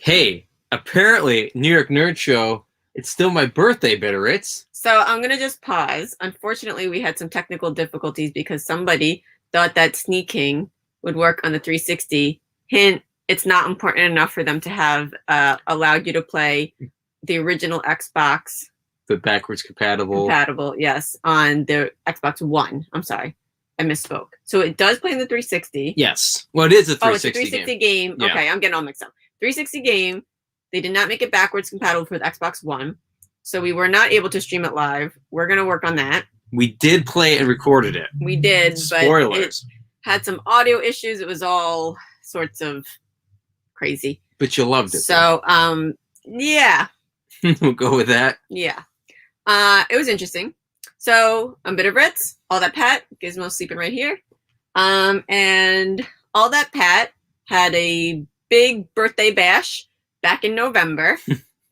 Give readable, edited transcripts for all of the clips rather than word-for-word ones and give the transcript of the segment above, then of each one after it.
Hey, apparently, New York Nerd Show, it's still my birthday, Bitteritz. So I'm going to just pause. Unfortunately, we had some technical difficulties because somebody thought that sneaking would work on the 360. Hint, it's not important enough for them to have allowed you to play the original Xbox. The backwards compatible. Yes, on the Xbox One. I'm sorry. I misspoke. So it does play in the 360. Yes. Well, it is a 360 Oh, it's a 360 game. Yeah. Okay, I'm getting all mixed up. 360 game. They did not make it backwards compatible for the Xbox One. So we were not able to stream it live. We're going to work on that. We did play and recorded it. We did. Spoilers. But it had some audio issues. It was all sorts of crazy. But you loved it. So, yeah. We'll go with that. Yeah. It was interesting. So, I'm Bitteritz, AllThatPat, Gizmo sleeping right here. And AllThatPat had a big birthday bash back in November.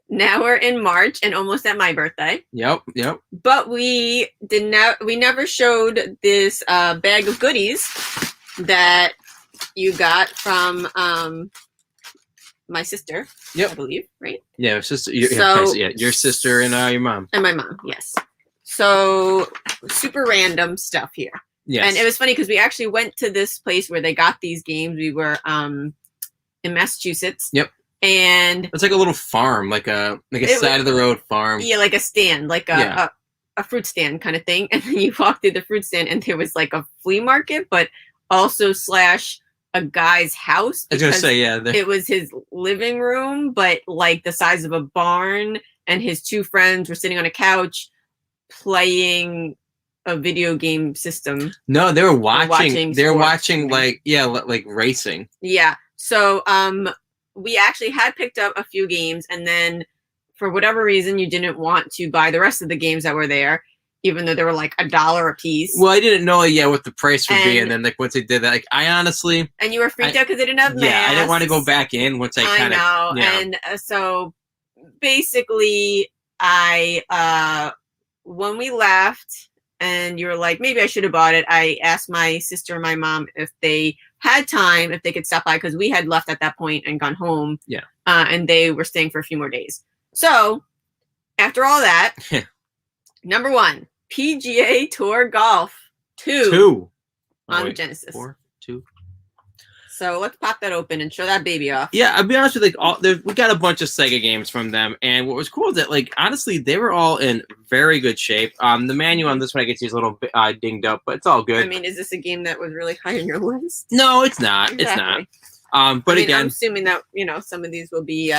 Now we're in March and almost at my birthday. Yep. But we never showed this bag of goodies that you got from my sister. Yep. I believe, right? Yeah, sister. Your sister and your mom. And my mom, yes. So super random stuff here. Yes. And it was funny because we actually went to this place where they got these games. We were in Massachusetts. Yep. And it's like a little farm, like a side of the road farm. Yeah, like a stand, like a fruit stand kind of thing. And then you walk through the fruit stand and there was like a flea market, but also / a guy's house. I was gonna say, yeah. It was his living room, but like the size of a barn, and his two friends were sitting on a couch playing a video game system. No, they were watching. They were watching like racing. Yeah. So we actually had picked up a few games, and then for whatever reason you didn't want to buy the rest of the games that were there, even though they were like $1 a piece. Well, I didn't know what the price would be, and then like once they did that, like I honestly. And you were freaked out because they didn't have masks. Yeah, I didn't want to go back in once I kind of. I know, and so basically, when we left, and you were like, maybe I should have bought it. I asked my sister and my mom if they had time, if they could stop by, because we had left at that point and gone home. Yeah. And they were staying for a few more days. So after all that, number 1, PGA Tour Golf 2 on Genesis. 2. So let's pop that open and show that baby off. Yeah, I'll be honest with you, we got a bunch of Sega games from them, and what was cool is that, like, honestly, they were all in very good shape. The manual on this one I get is a little bit dinged up, but it's all good. I mean, is this a game that was really high on your list? No, it's not. Exactly. It's not. But again, I'm assuming that some of these will be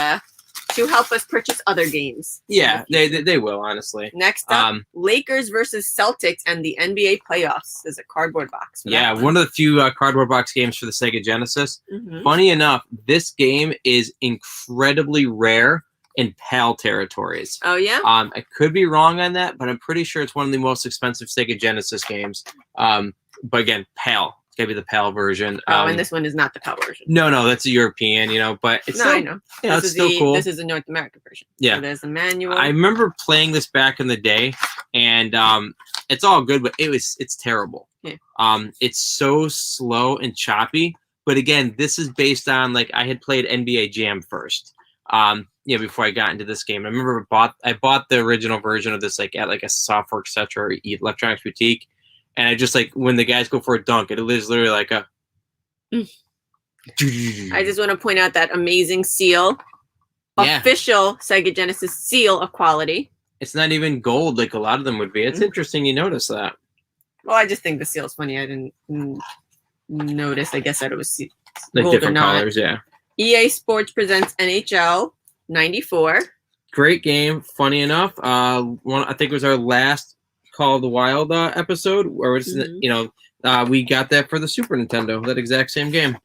to help us purchase other games. Yeah, they will, honestly. Next up, Lakers versus Celtics and the NBA playoffs. There's a cardboard box. Yeah, one of the few cardboard box games for the Sega Genesis. Mm-hmm. Funny enough, this game is incredibly rare in PAL territories. Oh, yeah? I could be wrong on that, but I'm pretty sure it's one of the most expensive Sega Genesis games. But again, PAL. It's going to be the PAL version. And this one is not the PAL version. No, that's a European, but it's I know. It's still cool. This is a North American version. Yeah. So there's a manual. I remember playing this back in the day, and it's all good, but it's terrible. Yeah. It's so slow and choppy. But again, this is based on, like, I had played NBA Jam first. Before I got into this game. I remember I bought the original version of this like at like a Software Etc. or Electronics Boutique. And I just, like, when the guys go for a dunk, it is literally like a... I just want to point out that amazing seal. Yeah. Official Sega Genesis seal of quality. It's not even gold like a lot of them would be. It's interesting you notice that. Well, I just think the seal's funny. I didn't notice. I guess that it was like gold different colors, yeah. EA Sports Presents NHL 94. Great game. Funny enough. I think it was our last Call of the Wild episode where it's we got that for the Super Nintendo, that exact same game.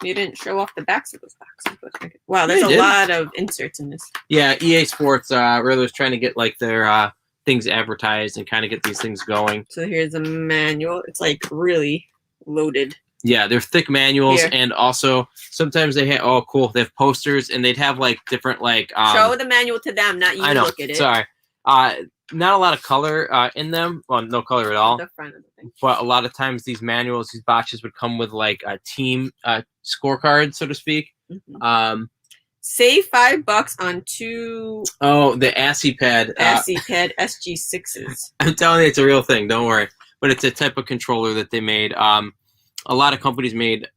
You didn't show off the backs of those boxes. Wow, there's a lot of inserts in this. Yeah, EA Sports really was trying to get like their things advertised and kind of get these things going. So here's a manual. It's like really loaded. Yeah, they're thick manuals, and also sometimes they have they have posters, and they'd have like different like show the manual to them, not you. I know. Look at it. Sorry. Not a lot of color in them. Well, no color at all. The front of the thing. But a lot of times these manuals, these boxes would come with like a team scorecard, so to speak. Mm-hmm. Save $5 on 2 Oh, the AllThatPat. AllThatPat SG6s. I'm telling you, it's a real thing. Don't worry. But it's a type of controller that they made. A lot of companies made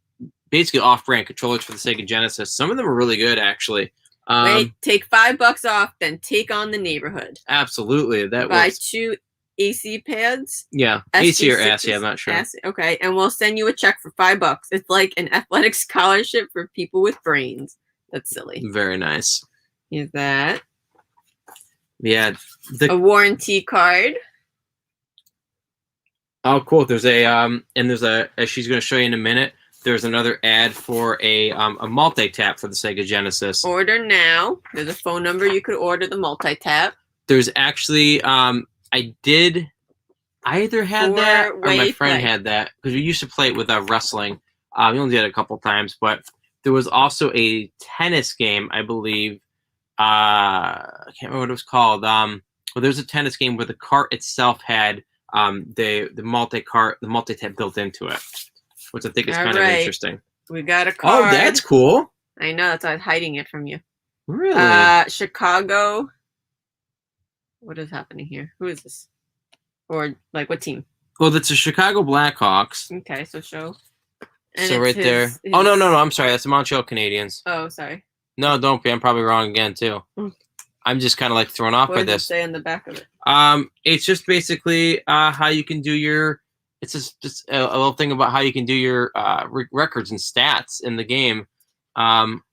basically off-brand controllers for the Sega Genesis. Some of them are really good, actually. Wait, take $5 off, then take on the neighborhood. Absolutely, that Buy works. 2 AC pads. Yeah, AC or ASCII, I'm not sure. Okay, and we'll send you a check for $5. It's like an athletic scholarship for people with brains. That's silly. Very nice. Is that? Yeah. A warranty card. Oh, cool. There's and there's as she's going to show you in a minute, there's another ad for a multi-tap for the Sega Genesis. Order now. There's a phone number you could order the multi-tap. There's actually, I either had that or my friend had that, because we used to play it with wrestling. We only did it a couple times, but there was also a tennis game, I believe. I can't remember what it was called. Well, there's a tennis game where the cart itself had the multi-tap built into it, which I think is kind of interesting. We got a card. Oh, that's cool. I know, that's why I was hiding it from you. Really? Chicago. What is happening here? Who is this? Or like what team? Well, that's the Chicago Blackhawks. Okay, so show. And so right there. Oh no, I'm sorry. That's the Montreal Canadiens. Oh, sorry. No, don't be. I'm probably wrong again too. I'm just kind of like thrown off by this. What does it say in the back of it? It's just basically how you can do your. It's just a little thing about how you can do your records and stats in the game.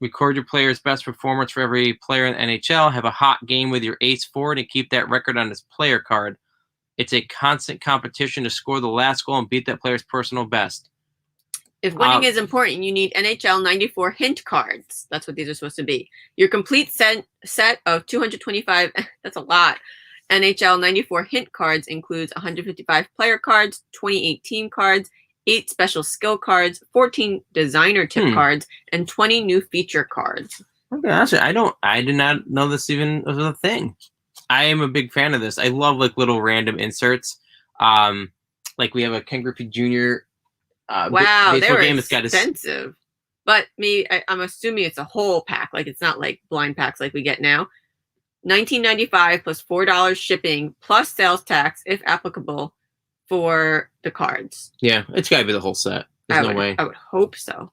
Record your player's best performance for every player in the NHL. Have a hot game with your ace forward and keep that record on his player card. It's a constant competition to score the last goal and beat that player's personal best. If winning is important, you need NHL 94 hint cards. That's what these are supposed to be. Your complete set of 225, that's a lot, NHL 94 hint cards includes 155 player cards, 28 team cards, 8 special skill cards, 14 designer tip cards, and 20 new feature cards. Okay, actually, I did not know this even was a thing. I am a big fan of this. I love like little random inserts. Like we have a Ken Griffey Jr. Wow, baseball they're game. expensive. But I'm assuming it's a whole pack. Like it's not like blind packs like we get now. $19.95 plus $4 shipping plus sales tax if applicable for the cards. Yeah, it's got to be the whole set. There's no way. I would hope so.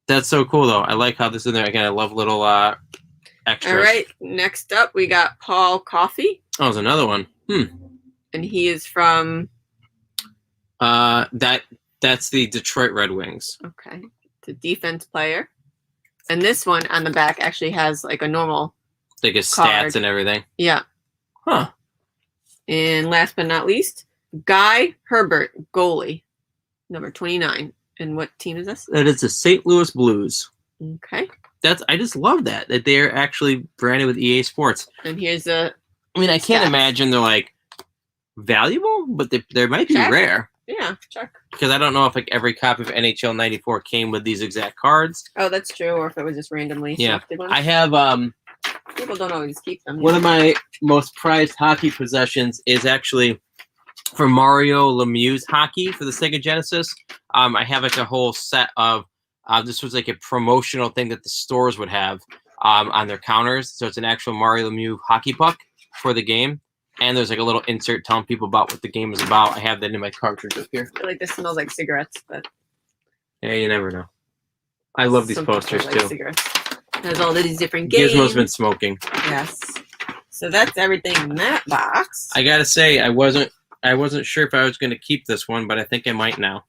That's so cool though. I like how this is in there. Again, I love little extras. All right, next up we got Paul Coffey. Oh, there's another one. And he is from that's the Detroit Red Wings. Okay. The defense player. And this one on the back actually has like a normal like his card. Stats and everything. Yeah. Huh. And last but not least, Guy Herbert, goalie, number 29. And what team is this? That is the St. Louis Blues. Okay. I just love that they're actually branded with EA Sports. And here's the I mean, I can't imagine they're like valuable, but they might be rare. Yeah, check. Because I don't know if like every copy of NHL 94 came with these exact cards. Oh, that's true. Or if it was just randomly selected ones. I have people don't always keep them. One of my most prized hockey possessions is actually for Mario Lemieux's hockey for the Sega Genesis. I have like a whole set of this was like a promotional thing that the stores would have on their counters. So it's an actual Mario Lemieux hockey puck for the game. And there's like a little insert telling people about what the game is about. I have that in my cartridge up here. I feel like this smells like cigarettes, but yeah, you never know. I love these posters too. Cigarettes. It has all these different games. Gizmo's been smoking. Yes. So that's everything in that box. I gotta say, I wasn't sure if I was gonna keep this one, but I think I might now.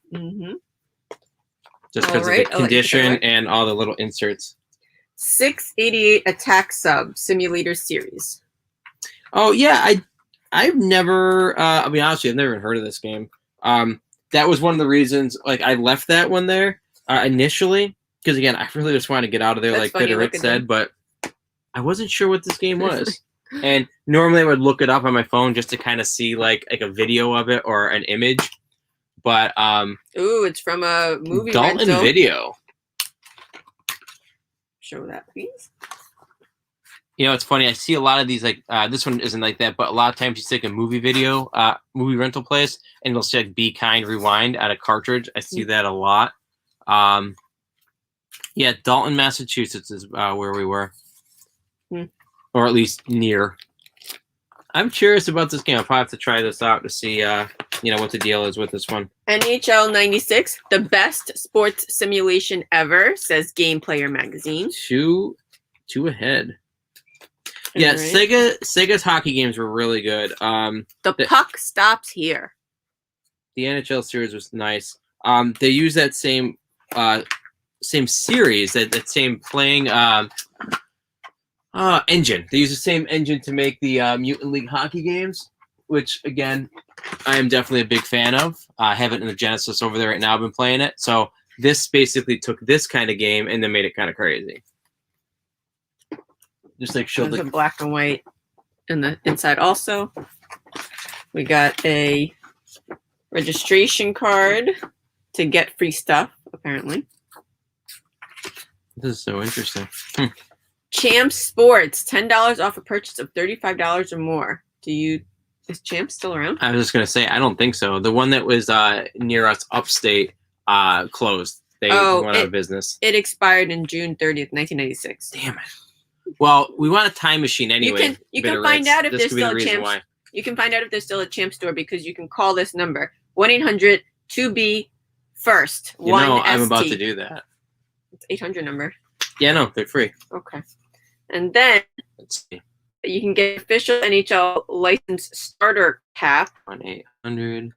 Just because of the condition and all the little inserts. 688 Attack Sub Simulator Series. Oh yeah, I've never. I'll be honest with you, I've never even heard of this game. That was one of the reasons. Like I left that one there initially because again, I really just wanted to get out of there. That's like Bitter It said, but I wasn't sure what this game was. And normally I would look it up on my phone just to kind of see like a video of it or an image. But ooh, it's from a movie Dalton rental. Video. Show that, please. You know, it's funny. I see a lot of these, like, this one isn't like that, but a lot of times you take a movie video, movie rental place, and it'll say, like, Be Kind, Rewind out of cartridge. I see that a lot. Yeah, Dalton, Massachusetts is where we were. Hmm. Or at least near. I'm curious about this game. I'll probably have to try this out to see, what the deal is with this one. NHL 96, the best sports simulation ever, says Game Player Magazine. Two ahead. Yeah, Right. Sega's hockey games were really good. The puck stops here. The NHL series was nice. They use that same series, that same playing engine. They use the same engine to make the Mutant League hockey games, which again, I am definitely a big fan of. I have it in the Genesis over there right now. I've been playing it. So this basically took this kind of game and then made it kind of crazy. Just like showed There's a black and white in the inside also. We got a registration card to get free stuff, apparently. This is so interesting. Champs Sports, $10 off a purchase of $35 or more. Is Champs still around? I was just gonna say I don't think so. The one that was near us upstate closed. They went out of business. It expired in June 30th, 1996. Damn it. Well, we want a time machine anyway. You can find out if there's still a Champs. Why. You can find out if there's still a Champs store because you can call this number 1-800-2B-FIRST. I'm about to do that. It's 800 number. Yeah, no, they're free. Okay. And then Let's see. you can get official NHL license starter cap. 1-800.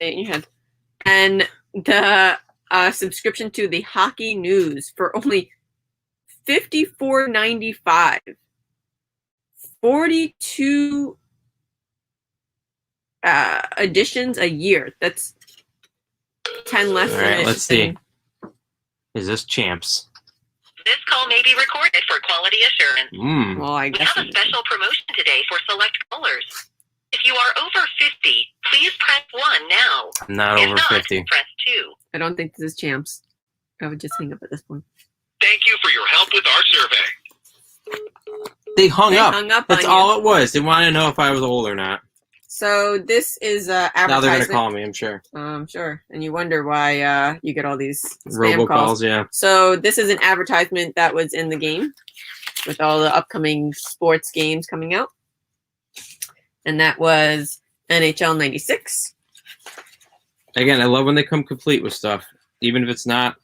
In your head. And the subscription to the Hockey News for only $54.95. 42 editions a year. That's 10 less. All right, than let's see. Is this Champs? This call may be recorded for quality assurance. Well, I We guess have a special promotion today for select callers. If you are over 50, please press 1 now. I'm not If over not, 50. press 2. I don't think this is Champs. I would just hang up at this point. Thank you for your help with our survey. They hung up. That's on all you. it was. They wanted to know if I was old or not. So this is advertisement. Now they're going to call me, I'm sure. Sure. And you wonder why you get all these spam Robocalls, yeah. So this is an advertisement that was in the game with all the upcoming sports games coming out. And that was NHL 96. Again, I love when they come complete with stuff, even if it's not.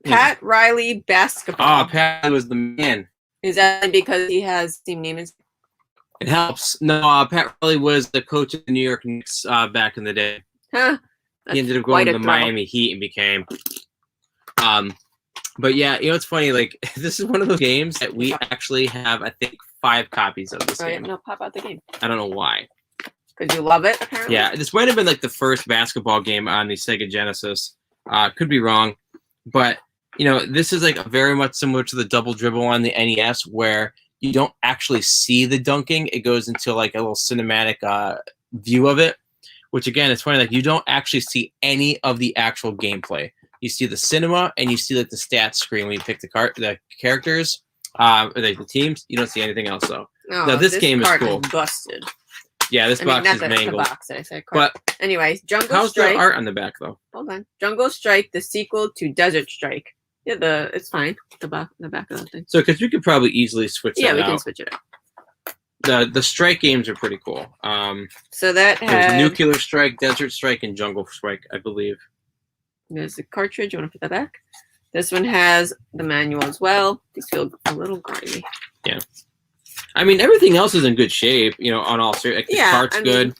Pat Riley basketball. Oh, Pat was the man. Is that because he has the same name as? It helps. No, Pat Riley was the coach of the New York Knicks back in the day. Huh? He ended up going to the Miami Heat and became. But yeah, it's funny. Like this is one of those games that we actually have, I think, 5 copies of this game. No, pop out the game. I don't know why. Because you love it, apparently. Yeah, this might have been like the first basketball game on the Sega Genesis. Could be wrong, but this is like very much similar to the double dribble on the NES, where you don't actually see the dunking. It goes into like a little cinematic view of it, which again, it's funny. Like you don't actually see any of the actual gameplay. You see the cinema and you see like the stats screen when you pick the characters, or the teams. You don't see anything else though. No, now this game is cool. Is busted. Yeah, this box is mangled. The box, I said. But anyways, Jungle how's Strike. the art on the back though? Hold on, Jungle Strike, the sequel to Desert Strike. Yeah, it's fine. The back of that thing. So, because we could probably easily switch that out. Yeah, we can switch it out. The Strike games are pretty cool. So that there's has Nuclear Strike, Desert Strike, and Jungle Strike, I believe. There's a cartridge. You want to put that back? This one has the manual as well. These feel a little grimy. Yeah. I mean, everything else is in good shape, on all series. Like, the cart's good.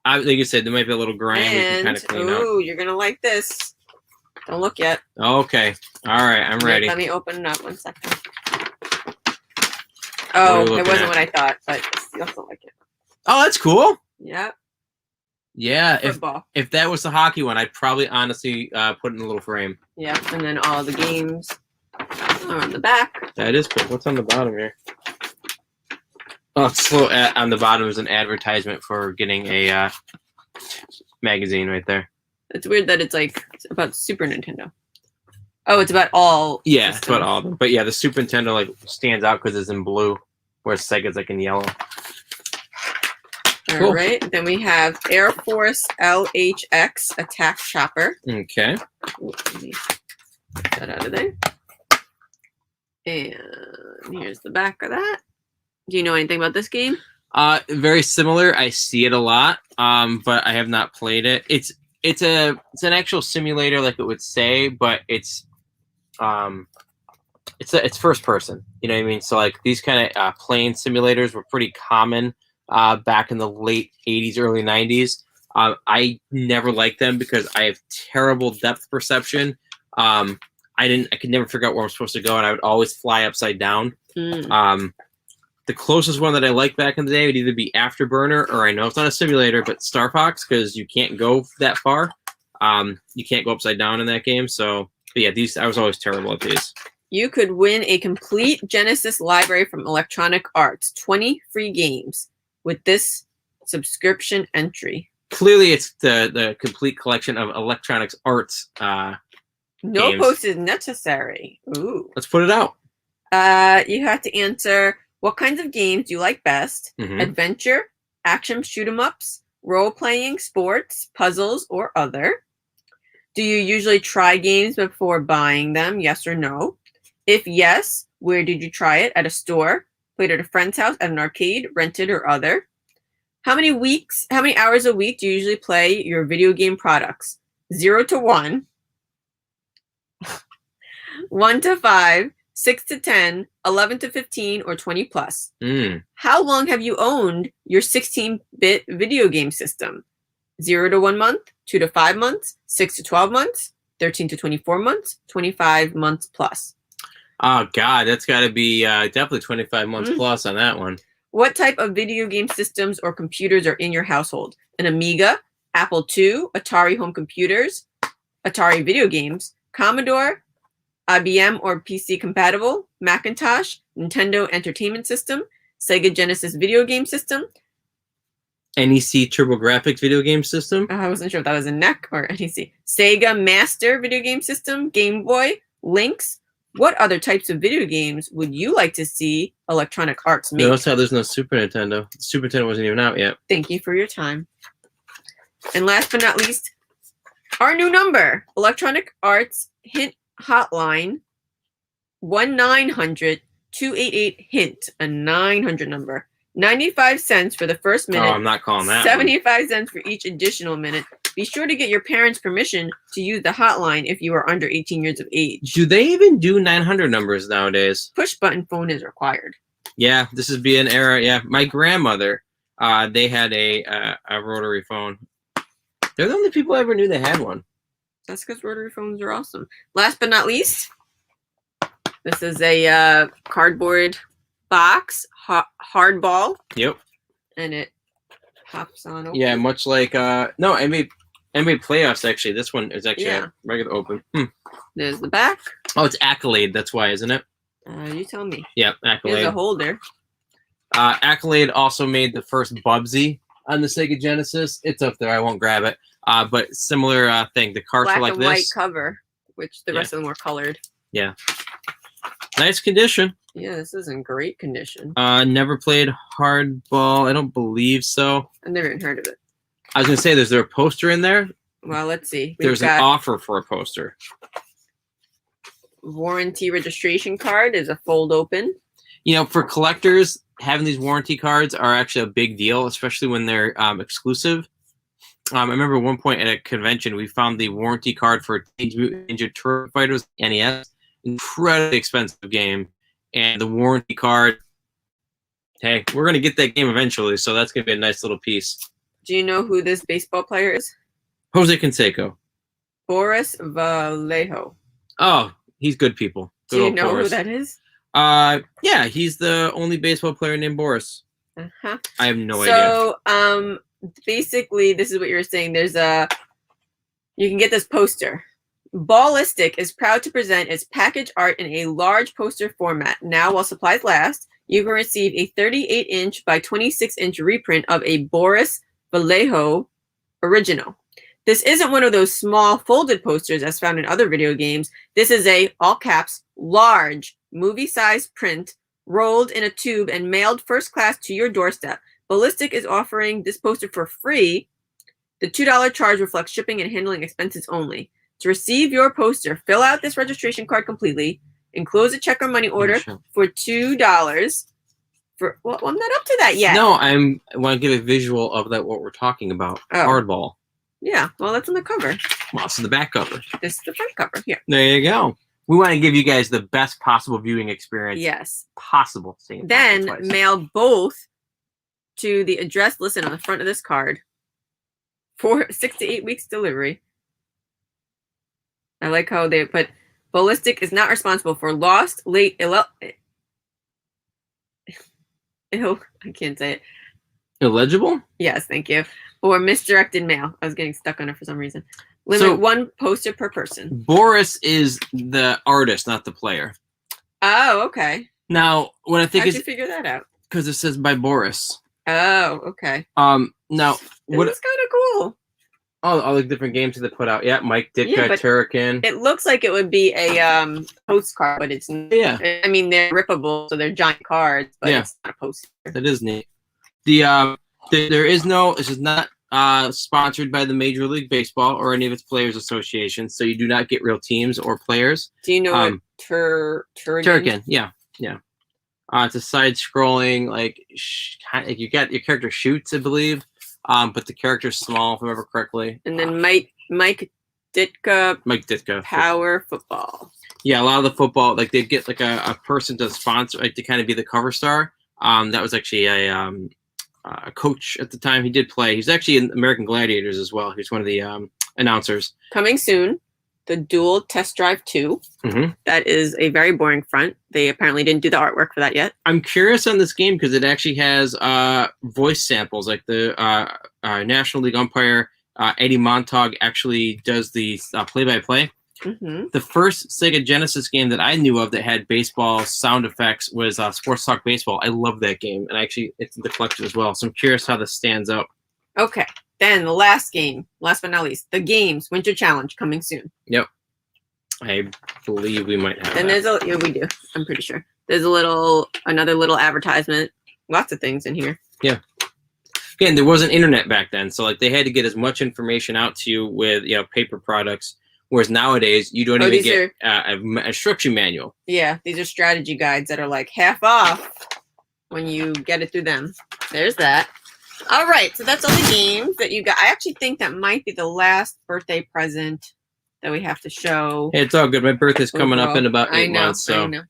Like you said, there might be a little grime we can kind of clean up. Ooh, you're going to like this. Don't look yet. Okay. All right, I'm ready. Let me open it up 1 second. Oh, it wasn't what I thought, but you also like it. Oh, that's cool. Yeah. Yeah, Football. if that was the hockey one, I'd probably honestly put it in a little frame. Yeah, and then all the games are on the back. That is cool. What's on the bottom here? Oh, it's on the bottom is an advertisement for getting a magazine right there. It's weird that it's about Super Nintendo. Oh, it's about all. Yeah, it's about all of them. But yeah, the Super Nintendo stands out because it's in blue, whereas Sega's in yellow. All Cool. right. Then we have Air Force LHX Attack Chopper. Okay. Ooh, Get that out of there. And here's the back of that. Do you know anything about this game? Very similar. I see it a lot, but I have not played it. It's an actual simulator, like it would say, but it's first person. You know what I mean? So like these kind of plane simulators were pretty common back in the late 80s, early 90s. I never liked them because I have terrible depth perception. I could never figure out where I'm supposed to go, and I would always fly upside down. The closest one that I liked back in the day would either be Afterburner, or I know it's not a simulator, but Star Fox, because you can't go that far. You can't go upside down in that game. So, but yeah, I was always terrible at these. You could win a complete Genesis library from Electronic Arts, 20 free games with this subscription entry. Clearly, it's the complete collection of Electronic Arts. No games. post is necessary. Ooh. Let's put it out. You have to answer what kinds of games do you like best? Mhm. Adventure, action shoot 'em ups, role playing, sports, puzzles, or other. Do you usually try games before buying them? Yes or no? If yes, where did you try it? At a store, played at a friend's house, at an arcade, rented, or other? How many hours a week do you usually play your video game products? 0 to 1, 1 to 5, 6 to 10, 11 to 15, or 20 plus. How long have you owned your 16-bit video game system? 0 to 1 month, 2 to 5 months, 6 to 12 months, 13 to 24 months, 25 months plus. Oh, God, that's got to be definitely 25 months plus on that one. What type of video game systems or computers are in your household? An Amiga, Apple II, Atari home computers, Atari video games, Commodore, IBM or PC compatible, Macintosh, Nintendo Entertainment System, Sega Genesis video game system. NEC TurboGrafx video game system. I wasn't sure if that was a NEC or NEC. Sega Master video game system, Game Boy, Lynx. What other types of video games would you like to see Electronic Arts make? Notice how there's no Super Nintendo. The Super Nintendo wasn't even out yet. Thank you for your time. And last but not least, our new number, Electronic Arts Hint Hotline, 1-900-288-HINT, a 900 number. 95 cents for the first minute. Oh, I'm not calling that 75 cents for each additional minute. Be sure to get your parents' permission to use the hotline if you are under 18 years of age. Do they even do 900 numbers nowadays? Push button phone is required. Yeah, this would be an era. Yeah, my grandmother, they had a rotary phone. They're the only people I ever knew that had one. That's because rotary phones are awesome. Last but not least, this is a cardboard box, hardball. Yep. And it pops on open. Yeah, much like no, NBA playoffs. Actually, this one is actually a regular open. There's the back. Oh, it's Accolade. That's why, isn't it? You tell me. Yep, Accolade. There's a holder. Accolade also made the first Bubsy on the Sega Genesis. It's up there. I won't grab it. But similar thing. The cards Black were like and this. white cover, which the rest of them were colored. Yeah. Nice condition. Yeah, this is in great condition. Never played Hardball. I don't believe so. I've never even heard of it. I was gonna say, is there a poster in there? Well, let's see. There's an offer for a poster. Warranty registration card is a fold open. You know, for collectors, having these warranty cards are actually a big deal, especially when they're exclusive. I remember at one point at a convention, we found the warranty card for Teenage Mutant Ninja Turtle Fighters NES. Incredibly expensive game. And the warranty card, hey, we're going to get that game eventually, so that's going to be a nice little piece. Do you know who this baseball player is? Jose Canseco. Boris Vallejo. Oh, he's good people. Good Do you old know Boris. who that is? Yeah, he's the only baseball player named Boris. Uh-huh. I have no idea. So, basically, this is what you were saying. You can get this poster. Ballistic is proud to present its package art in a large poster format. Now, while supplies last, you can receive a 38-inch by 26-inch reprint of a Boris Vallejo original. This isn't one of those small folded posters as found in other video games. This is a, all caps, large, movie-sized print, rolled in a tube and mailed first class to your doorstep. Ballistic is offering this poster for free. The $2 charge reflects shipping and handling expenses only. To receive your poster, fill out this registration card completely, enclose a check or money order for $2. Well, I'm not up to that yet. No, I want to give a visual of that what we're talking about. Oh. Hardball. Yeah, well, that's on the cover. Well, this is the back cover. This is the front cover. Here. There you go. We want to give you guys the best possible viewing experience. Yes. Possible. Then mail both to the address listed on the front of this card for 6 to 8 weeks delivery. I like how they put Ballistic is not responsible for lost, late, I can't say it. Illegible? Yes, thank you. Or misdirected mail. I was getting stuck on it for some reason. Limit one poster per person. Boris is the artist, not the player. Oh, okay. Now, what I think How'd you figure that out? because it says by Boris. Oh, okay. Now what? It's kind of cool. All the different games that they put out. Yeah, Mike Ditka, Turrican. It looks like it would be a postcard, but it's not. Yeah. I mean, they're rippable, so they're giant cards, but it's not a poster. That is neat. There is no. This is not sponsored by the Major League Baseball or any of its players' associations, so you do not get real teams or players. Do you know what Turrican? Yeah. It's a side-scrolling, like you got your character shoots, I believe, but the character's small, if I remember correctly. And then Mike Ditka. Power football. Yeah, a lot of the football, like they get like a person to sponsor, like to kind of be the cover star. That was actually a coach at the time. He did play. He's actually in American Gladiators as well. He's one of the announcers. Coming soon, the Dual Test Drive 2. Mm-hmm. That is a very boring front. They apparently didn't do the artwork for that yet. I'm curious on this game because it actually has voice samples. Like the National League umpire Eddie Montag actually does the play-by-play. Mm-hmm. The first Sega Genesis game that I knew of that had baseball sound effects was Sports Talk Baseball. I love that game, and actually it's in the collection as well. So I'm curious how this stands up. Okay. Then the last game, last but not least, the Games Winter Challenge coming soon. Yep. I believe we might have. And there's we do. I'm pretty sure. There's another little advertisement. Lots of things in here. Yeah. Again, there wasn't internet back then, so like they had to get as much information out to you with paper products. Whereas nowadays you don't even get a instruction manual. Yeah, these are strategy guides that are like half off when you get it through them. There's that. All right, so that's all the games that you got. I actually think that might be the last birthday present that we have to show. Hey, it's all good. My birthday's coming up in about 8 months. So. I know.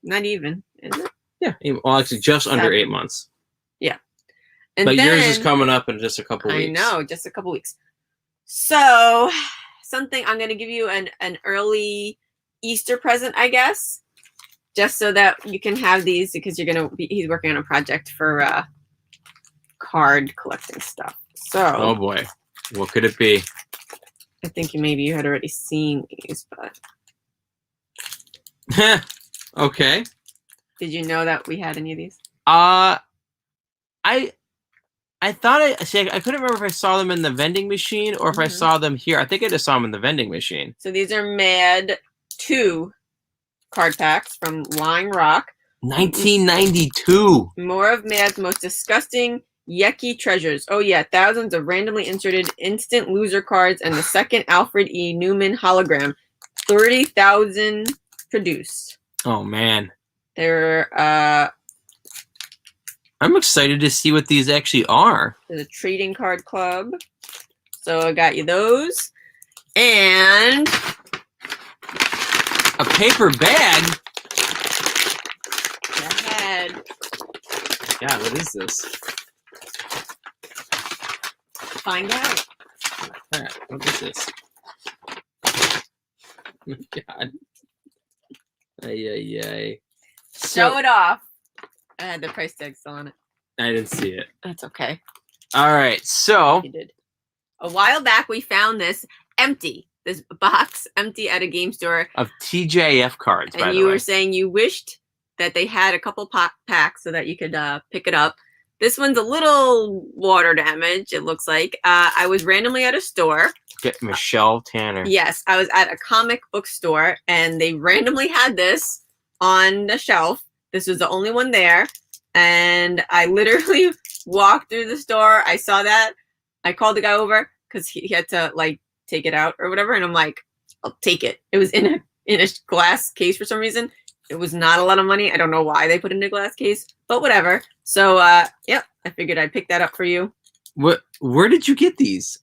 Not even, is it? Yeah. Well, actually, just under 8 months. Yeah. But yours is coming up in just a couple weeks. I know, just a couple weeks. So, something I'm going to give you an early Easter present, I guess, just so that you can have these because he's working on a project for card collecting stuff. So, oh boy, what could it be? I think maybe you had already seen these, but okay. Did you know that we had any of these? I thought I couldn't remember if I saw them in the vending machine or if I saw them here. I think I just saw them in the vending machine. So these are Mad 2 card packs from Line Rock. 1992. More of Mad's most disgusting yucky treasures. Oh yeah, thousands of randomly inserted instant loser cards and the second Alfred E. Newman hologram. 30,000 produced. Oh man. They're I'm excited to see what these actually are. There's a trading card club. So I got you those. And a paper bag. Go ahead. God, what is this? Find out. What is this? Oh my God. Ay. Show it off. I had the price tag still on it. I didn't see it. That's okay. All right, so You did. A while back, we found this empty. This box empty at a game store. Of TJF cards, by the way. And you were saying you wished that they had a couple packs so that you could pick it up. This one's a little water damage, it looks like. I was randomly at a store. Get Michelle Tanner. Yes, I was at a comic book store, and they randomly had this on the shelf. This was the only one there. And I literally walked through the store. I saw that. I called the guy over because he had to like take it out or whatever. And I'm like, I'll take it. It was in a glass case for some reason. It was not a lot of money. I don't know why they put it in a glass case, but whatever. So yep, I figured I'd pick that up for you. Where did you get these?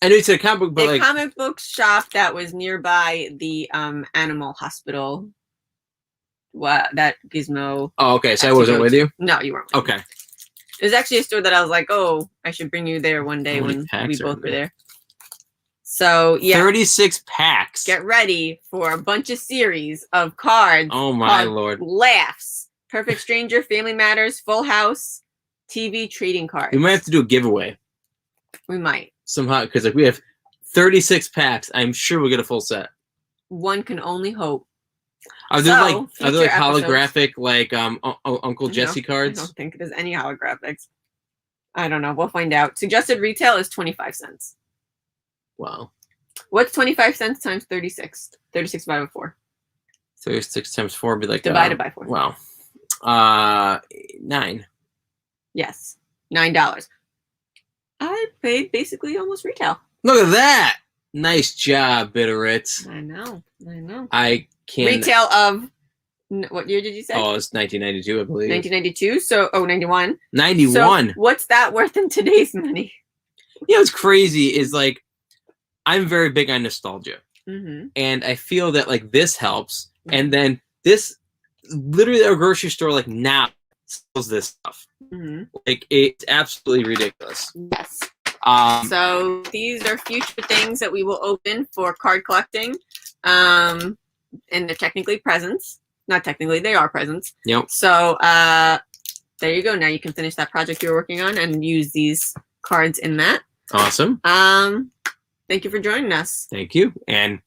I know it's a comic book, but A comic book shop that was nearby the animal hospital. That Gizmo. Oh, okay. So I wasn't with you? No, you weren't. Okay. It was actually a store that I was like, oh, I should bring you there one day when we both were there. So yeah, 36 packs. get ready for a bunch of series of cards. Oh my lord! Laughs, Perfect Stranger, Family Matters, Full House, TV trading cards. We might have to do a giveaway. We might. Somehow, because like we have 36 packs. I'm sure we'll get a full set. One can only hope. Are there future holographic like Uncle Jesse cards? I don't think there's any holographics. I don't know. We'll find out. Suggested retail is 25 cents. Wow. What's 25 cents times 36? 36 divided by 4. 36 times 4 would be like divided by 4. Wow. 9. Yes. $9. I paid basically almost retail. Look at that. Nice job, Bitteritz. I know. I can't. Retail of what year did you say? Oh, it's 1992, I believe. 1992. So, 91. 91. So what's that worth in today's money? You know what's crazy is like I'm very big on nostalgia, and I feel that like this helps. And then this, literally, our grocery store like now sells this stuff. Like it's absolutely ridiculous. Yes. So these are future things that we will open for card collecting. And they're technically presents. Not technically, they are presents. Yep. So there you go. Now you can finish that project you're working on and use these cards in that. Awesome. Thank you for joining us. Thank you. And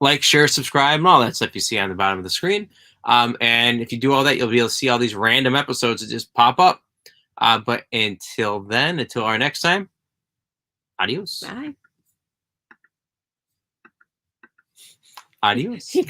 like, share, subscribe, and all that stuff you see on the bottom of the screen. And if you do all that, you'll be able to see all these random episodes that just pop up. But until then, until our next time, adios. Bye. Adios.